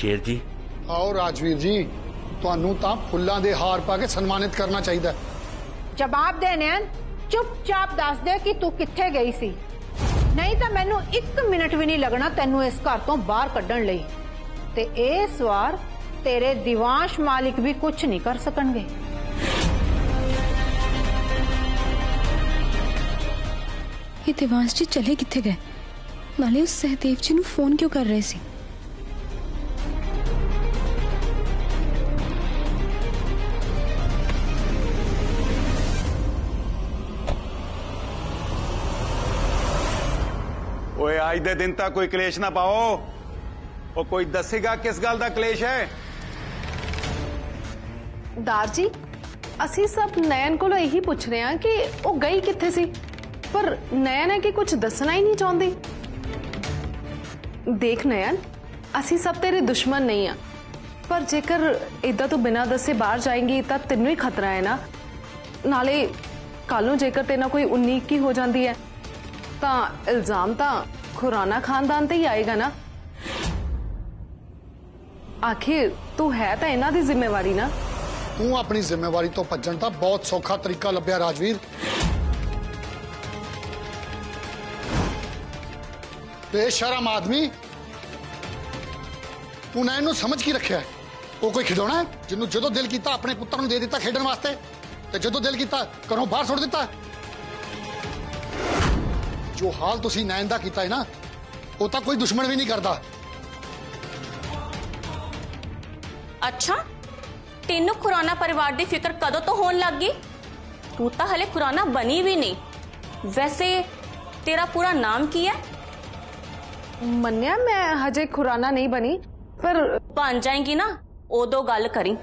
शेर जी। आओ राजवीर जी, तुहानू तां फुल्लां दे हार पा के सन्मानित करना चाहिए। जवाब दे नैन, चुपचाप दस दे कि तू कित्थे गई सी, नहीं तो मैनू 1 मिनट भी नहीं लगना तेनू इस घर तो बाहर कड्ढण लई। ते इस वार तेरे दिवांश मालिक भी कुछ नहीं कर सकणगे। ये दिवांश जी चले कित्थे गए? नाले उस सहदेव जी नू फोन क्यों कर रहे सी? ओए आज दे दिन तक कोई कलेश ना पाओ। और कोई दसेगा किस गल दा कलेश है? दार जी, असी सब नयन को यही पूछ रहे हैं कि वो गई कित्थे सी, पर नयन है कि कुछ दसना ही नहीं चाहती। देख नयन, असी सब तेरे दुश्मन नहीं है, पर जेकर इदा तू बिना दसे बाहर जाएंगी तो तेनू ही खतरा है ना। नाले कल जेकर तेना कोई 19 हो जाती है तो इल्जाम तो खुराना खानदान ते ही आएगा ना। आखिर तू है तो इन्हां दी जिम्मेवारी ना। तू अपनी जिम्मेवारी तो भज्जण दा बहुत सौखा तरीका लभ्या राजवीर। बेशरम आदमी, तू नैन नू समझ की रखिया है? वो कोई खिडौना है जिन्हों जो दिल किया अपने पुत्र नू दे दिता खेडण वास्ते, ते जो दिल किया घरों बाहर सुट दिता। जो हाल तुसी नैन दा कीता है ना, वो तो कोई दुश्मन भी नहीं करता। अच्छा, तेनू खुराना परिवार की फिक्र कदों तो होने लग गई? तू तो हले खुराना बनी भी नहीं। वैसे तेरा पूरा नाम की है? मन्या मैं हजे खुराना नहीं बनी, पर बन जाएगी ना उदो गल करी।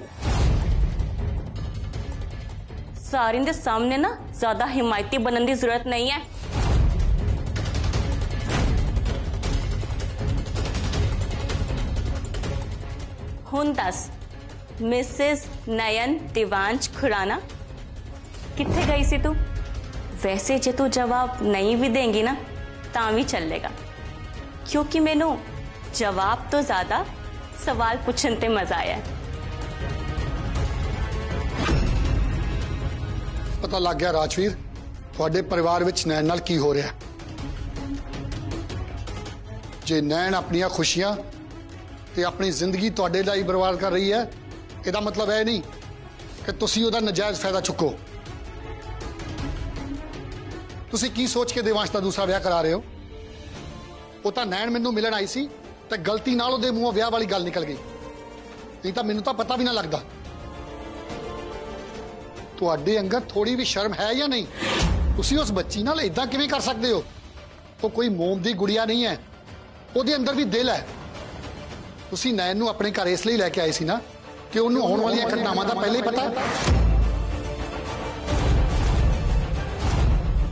सारिन दे सामने ना ज्यादा हिमायती बनने की जरूरत नहीं है। हुन दस, मिसेस नयन दिवांश खुराना कित्थे गई सी तू? वैसे जे तू जवाब नहीं भी देंगी ना ता भी चलेगा, क्योंकि मैनू जवाब तो ज्यादा सवाल पूछने ते मजा आया है। पता लग गया राजवीर, थोड़े परिवार विच नैन नाल की हो रहा। जे नैन अपनी खुशियां ते अपनी जिंदगी तुहाडे लई बर्बाद कर रही है, इसदा मतलब है नहीं कि तुसी उहदा नजायज फायदा चुको। तुसी की सोच के दिवांश दा दूसरा ब्याह करा रहे हो? वो तो नैन मैनू मिलन आई सी ते गलती नाल उहदे मूंहों ब्याह वाली गल निकल गई, नहीं तो मैनू तो पता भी ना लगता। तुहाडे अंदर थोड़ी भी शर्म है या नहीं? तुसी उस बच्ची नाल इदां किवें कर सकते हो? वो कोई मोम दी गुड़िया नहीं है, उहदे अंदर भी दिल है। तुसी नैन नू अपने घर इसलिए लैके आए सी ना कि उन्होंने आने वाली घटनावां दा पहले ही पता है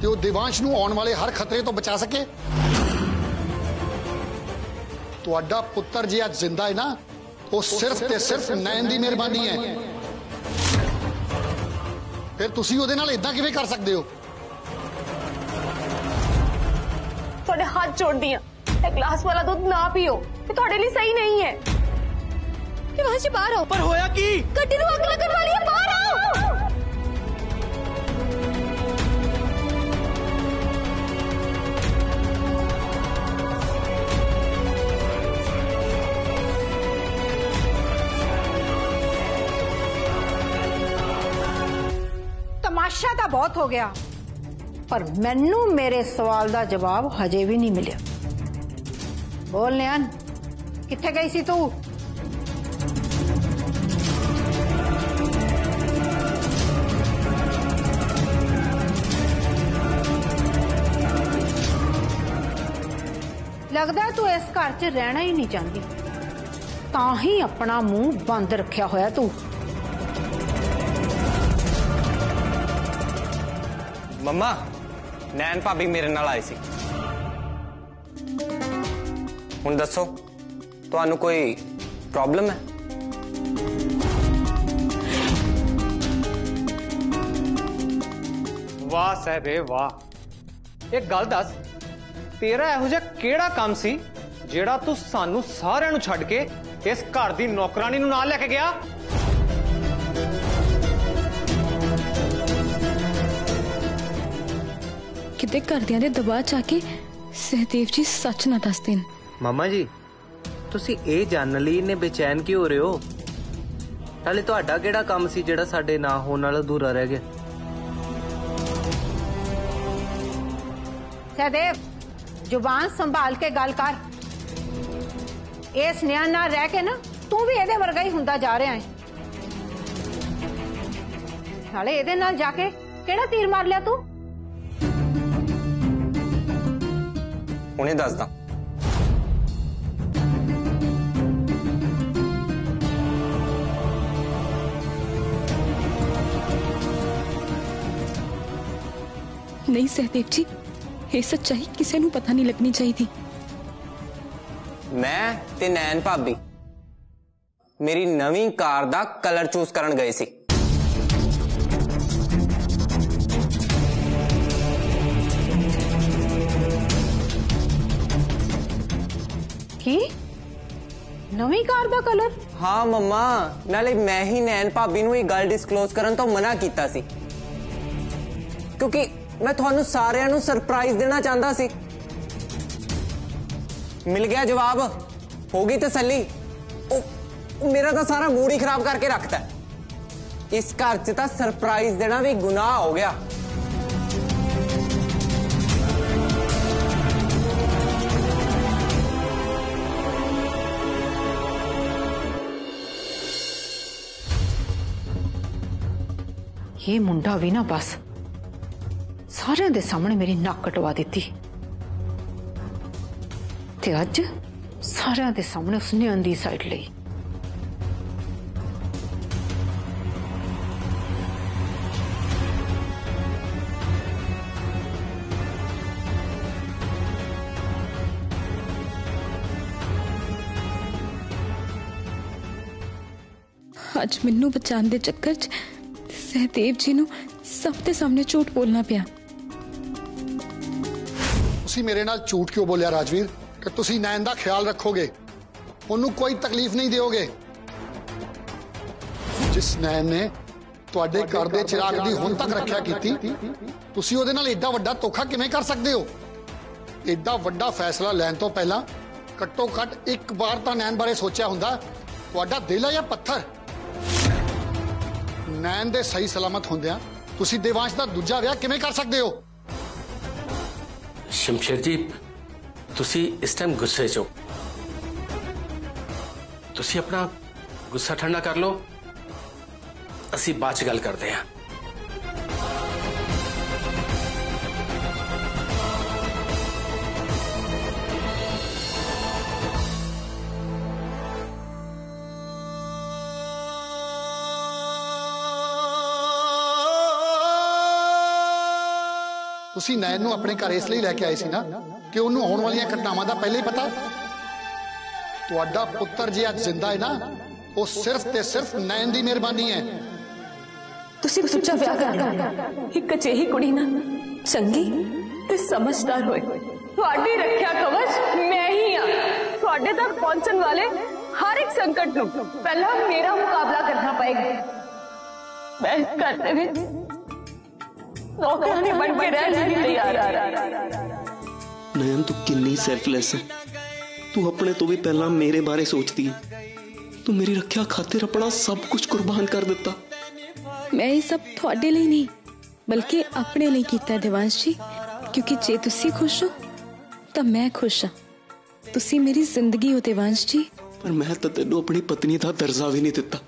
कि वो दिवांश नू आने वाले हर खतरे तो बचा सके। तुहाडा पुत्र जी आज जिंदा है ना, वो सिर्फ ते सिर्फ नैन दी मेहरबानी है। फिर तुसी उहदे नाल इदां किवें कर सकते हो? थोड़े हाथ जोड़ दिया, एक ग्लास वाला दूध ना पियो, ये थोड़े लिए सही नहीं है। कि वहां से बाहर आओ। पर होया की? गड्डी नू अग लगन वाली है, बाहर आओ। तमाशा तो बहुत हो गया, पर मैनू मेरे सवाल का जवाब हजे भी नहीं मिले। बोल नैन, कित्थे गई सी तू? लगता है तू इस घर च रहना ही नहीं चाहती, तां ही अपना मुंह बंद रखा होया तू। मम्मा, नैन भाभी मेरे नाल आए सी। हुण दसो, तुहानू कोई प्रॉब्लम है? वाह साहबे वाह, एक गल दस, तेरा इहो जिहा किहड़ा काम सी जेड़ा तू सानू सारिआं नू छड्ड के इस घर दी नौकरानी नूं नाल लेके गया? किते घरदियां दे दबाव च आके सहदेव जी सच ना दस देन। मामा जी तुसी ये जानन लई इन्ने बेचैन क्यों हो रहे हो? नाले तुहाडा किहड़ा काम सी जिहड़ा साडे ना होण नाल अधूरा रह गया? सहदेव जुबान संभाल के गल कर। इस न्याय नाल रह के ना तू भी एदे वर्गा ही हुंदा जा रहा है। नाले एदे नाल जाके केड़ा तीर मार लिया तू? उन्हें दसदा। नहीं सहदेव जी, ये सच्चाई किसी नूं पता नहीं लगनी चाहिए। मैं ते नैन भाभी मेरी नवीं कार दा कलर चूज करन गए सी। की नवीं कार दा कलर? हाँ मम्मा, नाले मैं ही नैन भाभी नूं ये गल डिस्कलोज करन तो मना कीता सी क्योंकि मैं तुहानू सारियां नूं सरप्राइज देना चाहता सी। मिल गया जवाब, होगी तसल्ली। मेरा तो सारा मूड ही खराब करके रखता है। इस घर च तो सरप्राइज देना भी गुनाह हो गया। ये मुंडा भी ना बस सारे दे सामने मेरी नक कटवा दी ते अज सारे दे सामने उसने अंधी साइड ली। अज मैनू बचाने दे चक्कर च सहदेव जी नू सब दे सामने झूठ बोलना पिया। तुसी मेरे नाल झूठ क्यों बोलिया राजवीर कि तुसी नैन दा ख्याल रखोगे, उन्होंने कोई तकलीफ नहीं दोगे? जिस नैन ने तुहाडे घर दे चिराग दी हुण तक रखिया कीती, तुसी ओहदे नाल एडा वड्डा धोखा किवें कर सकदे हो? एडा वड्डा फैसला लैण तो पहला घट्टो घट एक बार तां नैन बारे सोचिया हुंदा। तुहाडा दिल है या पत्थर? नैन दे सही सलामत हुंदियां तुसी देवांश दा दूजा विआह किवें कर सकदे हो? शमशेर जी तुसी इस टाइम गुस्से चो, तुसी अपना गुस्सा ठंडा कर लो, असी बाद च गल करते हैं। तुसी नैन नूं अपने घर इसलिए लैके आए सी ना कि उन्होंने होने वाली घटनावां दा पहले ही पता? तुहाडा पुत्र जे अज जिंदा है ना, वो सिर्फ ते सिर्फ नैन दी मेहरबानी है। तुसी सुच्चा विआह करना एक अजिही कुड़ी ना चंगी ते समझदार होए। तुहाडी रखिया कवच मैं ही हां। तुहाडे तक पहुंचण वाले हर एक संकट नूं पहला मेरा मुकाबला करना पएगा। मैं इस घर दे विच नौकरानी बन के रहने की तैयार है। नयन तू कितनी सेल्फलेस है। तू अपने तो भी पहला मेरे बारे सोचती है। तू मेरी रक्षा खातिर अपना सब कुछ कुर्बान कर दिता। मैं ये सब थोड़े लिए नहीं बल्कि अपने लिए कीता है देवांश जी, क्योंकि जे तुसी खुश हो तो मैं खुश हाँ। तुसी मेरी जिंदगी हो देवांश जी। पर मैं तो तेनू अपनी पत्नी का दर्जा भी नहीं दिता,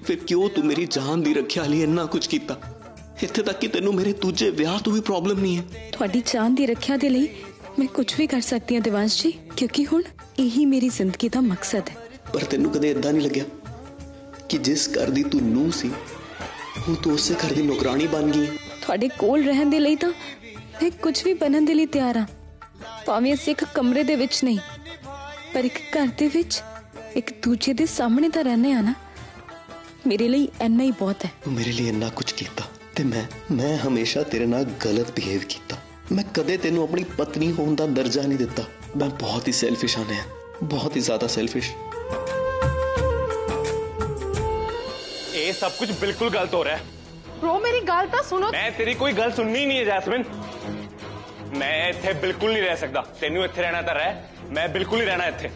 फिर क्यों तू मेरी जान दी रखिया लिए इन्ना कुछ किया? इत्थे तक कि तेनू मेरे दूजे विआह तो भी प्रॉब्लम नहीं है। थोड़ी जान दी रखिया दे लई मैं कुछ भी कर सकती हूँ देवांश जी, क्योंकि हुण यही मेरी जिंदगी का मकसद है। पर तेनू कदे इदा नहीं लग्या कि जिस घर दी तू नूह सी हुण तू उस घर दी नौकरानी बन गई? थोड़े कोल रहन दे लई तां मैं कुछ भी बनन दे लई तैयार हां, भावें असीं एक कमरे दे विच नहीं पर एक घर दे विच एक दूजे दे सामने तां रहने आ ना। मेरे लिए इन्ना ही बहुत है। मेरे लिए इन्ना कुछ कीता ते मैं हमेशा तेरे नाल गलत बिहेव कीता। मैं कदे तेनू अपनी पत्नी होने का दर्जा नहीं दिता। मैं बहुत ही सेल्फिश हाँ, बहुत ही ज्यादा सेल्फिश। ये सब कुछ बिल्कुल गलत हो रहा है। ब्रो मेरी गल तो सुनो। मैं तेरी कोई गल सुननी नहीं है जैस्मिन। मैं इत्थे बिल्कुल नहीं रह सकता। तेनू इत्थे रहना तो रह, मैं बिल्कुल नहीं रहना इत्थे।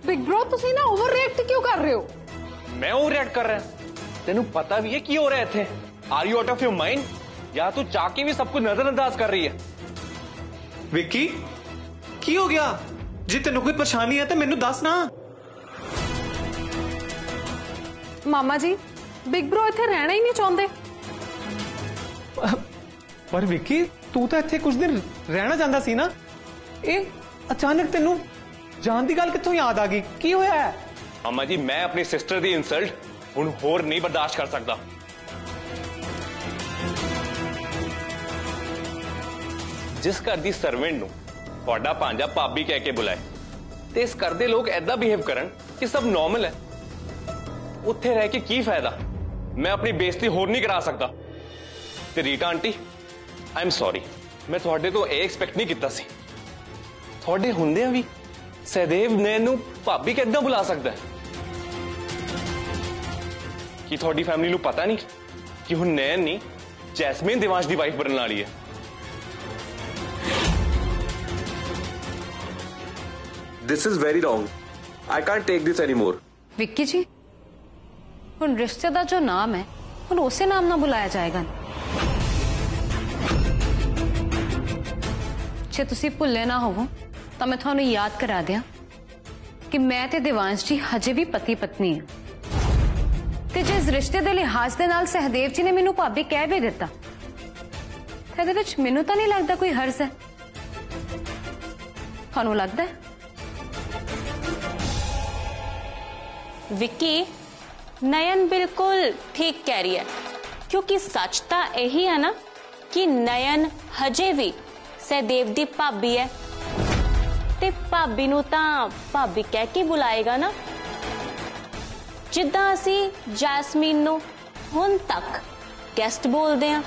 बिग ब्रो तुसी ना ओवर रिएक्ट क्यों कर रहे हो? मैं ओवर रिएक्ट कर रहा है? तेनू पता भी है की हो रहा है इत्थे? Are you out of your mind, या तू चाह के भी सब कुछ नजरअंदाज कर रही है? विक्की की हो गया? जे तेनू कोई परेशानी है तो मैनू दस ना। मामा जी बिग ब्रो इत्थे रहना ही नहीं चाहते। पर विक्की तू तो इत्थे कुछ दिन रहना चाहता सी ना, ये अचानक तेनू जान दी गल कित्थों याद आ गई? की होया है? अम्मा जी मैं अपनी सिस्टर दी इंसल्ट हुण होर नहीं बर्दाश्त कर सकता। जिस घर दी सर्वेंट नूं तुहाडा भांजा भाभी कह के बुलाए ते इस घर दे लोग ऐदा बिहेव करन कि सब नॉर्मल है, उत्थे रह के की फायदा? मैं अपनी बेइज्जती होर नहीं करा सकता। ते Rita aunty I am sorry, मैं तुहाडे तो ये एक्सपेक्ट नहीं कीता सी। तुहाडे हुंदियां भी सहदेव नैन नूं भाभी किद्दां बुला सकदा है? कि तुहाडी फैमिली नूं पता नहीं कि हुण नैन नहीं जैस्मिन दिवांश दी वाइफ बनने वाली है। This is very wrong. I can't take this anymore. Vicky जी हुण रिश्ते दा जो नाम है हुण उसे नाम ना बुलाया जाएगा। जे तुसी भुल्ले ना होवो तो मैं थानू याद करा दियां कि मैं ते दिवांश जी हजे भी पति पत्नी है ते जिस रिश्ते दे लिहाज दे नाल सहदेव जी ने मैनू भाभी कह भी दिता ते इहदे विच मैनू तां नहीं लगदा कोई हर्ज है। थानू लगदा है? विक्की नयन बिल्कुल ठीक कह रही है, क्योंकि सच तो यही है ना कि नयन हजे भी सहदेव दी भाभी है ते भाभी नू तां भाभी कह के बुलाएगा ना, जिद्दां असी जैस्मीन नू हुण तक गेस्ट बोलदे हां।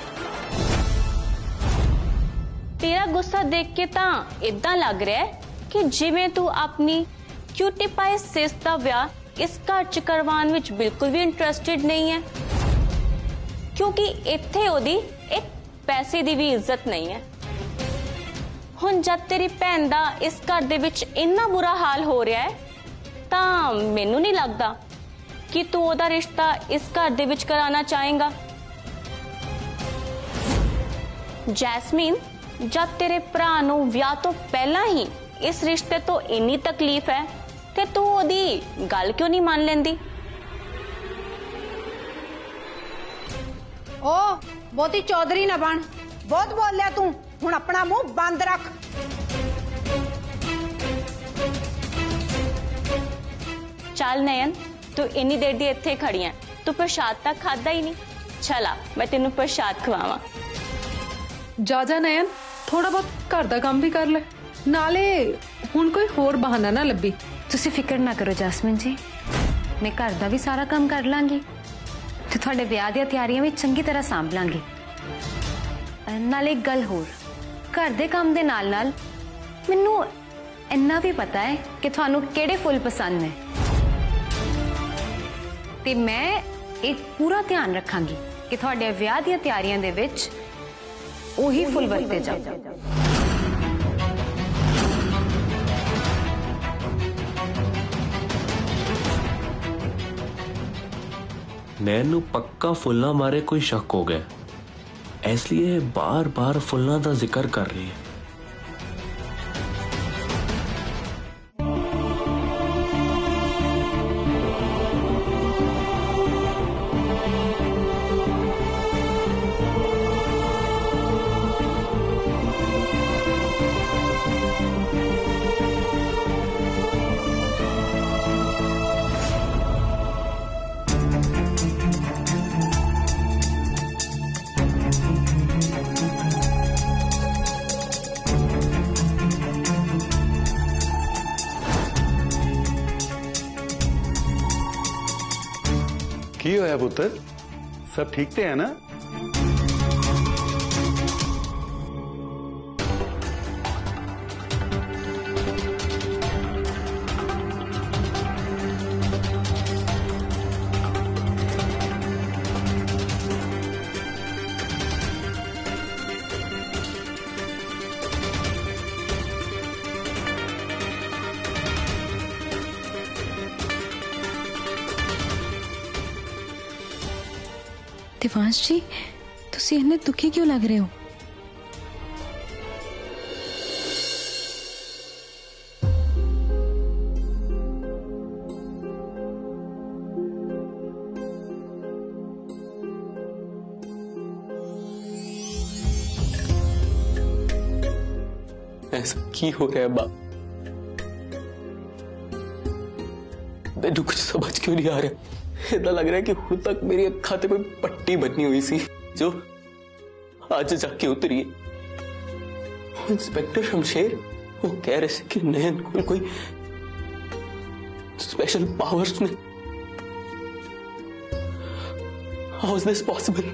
तेरा गुस्सा देख के तां इदां लग रहा है कि जिवें तू अपनी क्यूटी पाई सिस दा विआह इस घर च करवाने विच बिल्कुल भी इंटरेस्टेड नहीं है, क्योंकि इत्थे ओदी एक पैसे दी भी इज्जत नहीं है। हुण जब तेरी भैन दा इस घर दे विच इन्ना बुरा हाल हो रहा है तां मैनू नहीं लगदा कि तू ओदा रिश्ता इस घर दे विच कराना चाहेगा। जैस्मीन जब तेरे भरा नू विआह तो पहला ही इस रिश्ते तो इन्नी तकलीफ है ते तू ओदी गल क्यों नहीं मान लेंदी? ओ बहुती चौधरी ना बन, बहुत बोल लिया तू, हुण अपना मुंह बंद रख। चल नयन तू इन्नी देर दी इत्थे खड़ी है, तू प्रसाद तक खादा ही नहीं। चला मैं तेनू प्रसाद खवावां। जा जा नयन थोड़ा बहुत घर दा काम भी कर ले, नाले हुण कोई होर बहाना ना लब्बी। तुसी फिक्र ना करो जैस्मिन जी, मैं घर दा भी सारा काम कर लांगी ते तुहाडे विआह दी तैयारियां भी चंगी तरह सांभ लांगी। नाले एक गल होर, घर दे काम दे नाल नाल मैनू इन्ना भी पता है कि तुहानू किहड़े फुल पसंद ने ते मैं एक पूरा ध्यान रखांगी कि तुहाडे विआह दी तैयारियां दे विच ओही फुल वरते जाओ। नैन पक्का फुल्लां मारे कोई शक हो गया, इसलिए बार बार फुल्लां दा जिक्र कर रही है। की होया पुत्र, सब ठीक ते है ना? देवांश जी तुसी इन्ने दुखी क्यों लग रहे हो? ऐसा की हो रहा है बाप? मैनू कुछ समझ क्यों नहीं आ रहा। ऐसा लग रहा है कि हुण तक मेरी अखा ते कोई पट्टी बनी हुई सी जो आज जाके उतरी है। इंस्पेक्टर शमशेर वो कह रहे थे कि नयन को कोई स्पेशल पावर्स ने। How is this possible?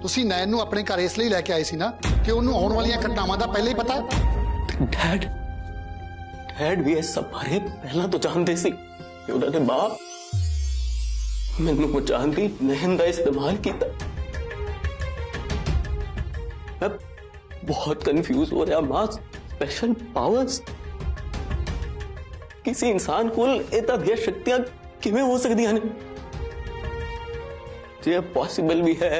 ਤੁਸੀਂ ਨੈਣ ਨੂੰ ਆਪਣੇ ਘਰ ਇਸ ਲਈ ਲੈ ਕੇ ਆਏ ਸੀ ਨਾ ਕਿ ਉਹਨੂੰ ਆਉਣ ਵਾਲੀਆਂ ਘਟਨਾਵਾਂ ਦਾ ਪਹਿਲਾਂ ਹੀ ਪਤਾ ਹੈ। डैड भी इस सब बारे पहला तो जानते सी कि उन्होंने बाप मैनू बचाने दी नयन का इस्तेमाल किया। मैं बहुत कंफ्यूज हो रहा मां। स्पेशल पावर्स किसी इंसान को इतना दिया शक्तियां किवें हो सकती हैं? जे पॉसिबल भी है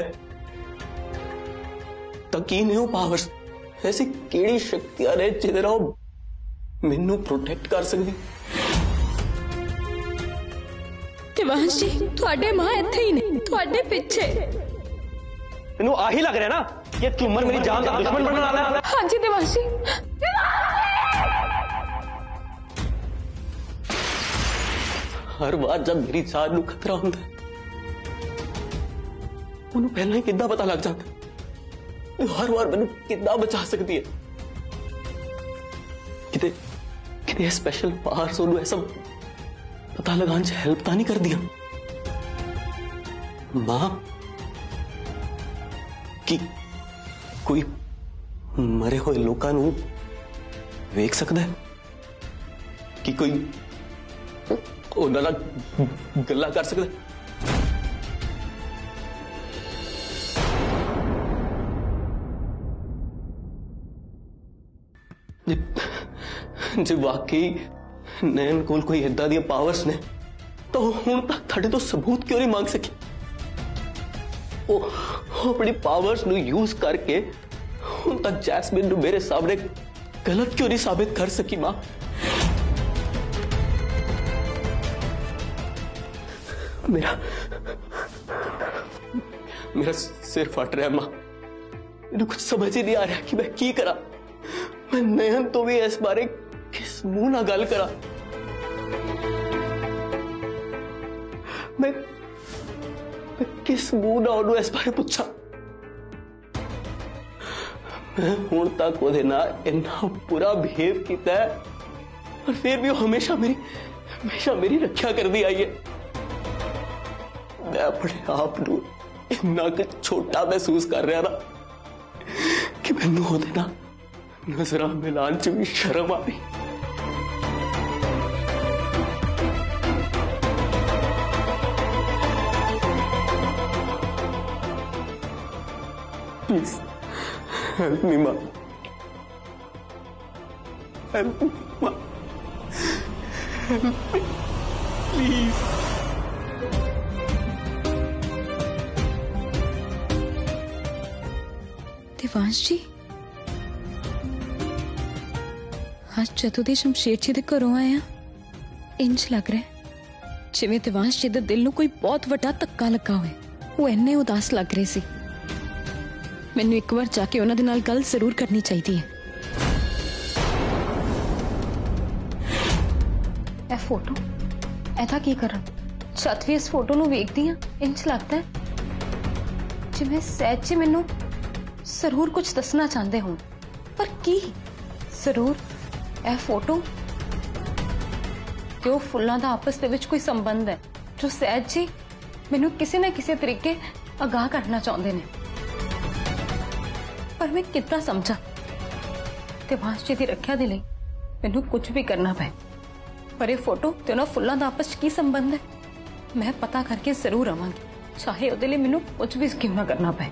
तो की नहीं हो पावर्स? ऐसी केड़ी शक्तियां ने जिहदे मैनू प्रोटेक्ट कर सकती? देवांश जी तुहाडे मां इत्थे ही ने तुहाडे पीछे। तेनू आही लग रहा है ना कि तुमर मेरी जान का दुश्मन बनने वाला है? हाँ जी देवांश जी। हर बार जब मेरी जान नू खतरा होंदा उन्हें पहले ही किद्दां पता लग जाता। हर बार मैनू किद्दां बचा सकती है? किते किते स्पेशल पावर्स उन्हें ऐसा पता लगाने से हेल्प तो नहीं कर दिया? मां कि कोई मरे हुए लोगों नू वेख सकता है कि कोई उन्हां नाल गल्लां कर सकता है? जे वाकई नैन कोल कोई इदा दी पावर्स ने तो हुण तक थाडे तो सबूत क्यों नहीं मांग सकी? वो अपनी पावर्स नु यूज करके हुण तक जैस्मिन नु मेरे सामने गलत क्यों नहीं साबित कर सकी? मां मेरा सिर फट रहा है। मां मैनू कुछ समझ ही नहीं आ रहा कि मैं की करा। मैं नयन तो भी इस बारे किस मुंह ना गल करा। मैं किस मुंह ना उन्होंने इस बारे पूछा। मैं हुण तक ओदे नाल इन्ना बुरा बिहेव किया है और फिर भी वो हमेशा मेरी रक्षा करती आई है। मैं अपने आप नू इन्ना छोटा महसूस कर रहा ना कि मैनू ओदे नाल नजरा मिलान च भी शर्म आ रही। प्लीज हेल्प मी मां, हेल्प मी मां, हेल्प मी प्लीज। देवांश जी आज जदों दे शमशेर जी दे घरों आए इंज लग रहा है जिवें देवांश जी दे दिल नूं कोई बहुत वड्डा धक्का लगा होए। वो इन्ने उदास लग रहे सी। मैनूं एक बार जाके उन्हां दे नाल गल जरूर करनी चाहिए है। ए फोटो ऐसा की करा छत भी इस फोटो नूं वेखदी हां इंज लगता है जिवें सहज जी मैनूं जरूर कुछ दसना चाहते हो पर की? जरूर यह फोटो कि फुलों का आपस दे विच कोई संबंध है जो सहज जी मैनू किसी न किसी तरीके आगाह करना चाहते ने। पर मैं कितना समझा? देवांश जी की रक्षा के लिए मैनू कुछ भी करना पे। पर यह फोटो ते उन्हां फुलों का आपस की संबंध है मैं पता करके जरूर आवांगी चाहे उहदे लई मैनू कुछ भी क्यों ना करना पे।